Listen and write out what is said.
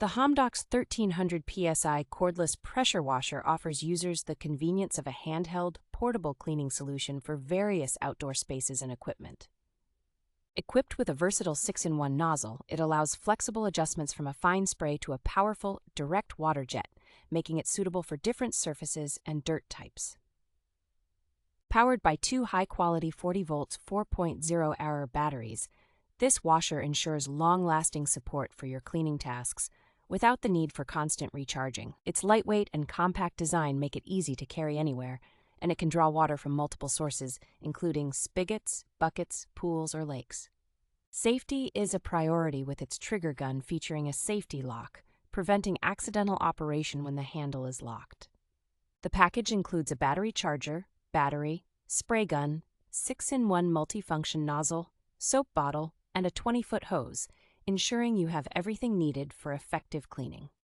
The Homdox 1300PSI Cordless Pressure Washer offers users the convenience of a handheld, portable cleaning solution for various outdoor spaces and equipment. Equipped with a versatile 6-in-1 nozzle, it allows flexible adjustments from a fine spray to a powerful, direct water jet, making it suitable for different surfaces and dirt types. Powered by two high-quality 40-volt 4.0-hour batteries, this washer ensures long-lasting support for your cleaning tasks without the need for constant recharging. Its lightweight and compact design make it easy to carry anywhere, and it can draw water from multiple sources, including spigots, buckets, pools, or lakes. Safety is a priority with its trigger gun featuring a safety lock, preventing accidental operation when the handle is locked. The package includes a battery charger, battery, spray gun, 6-in-1 multifunction nozzle, soap bottle, and a 20-foot hose, ensuring you have everything needed for effective cleaning.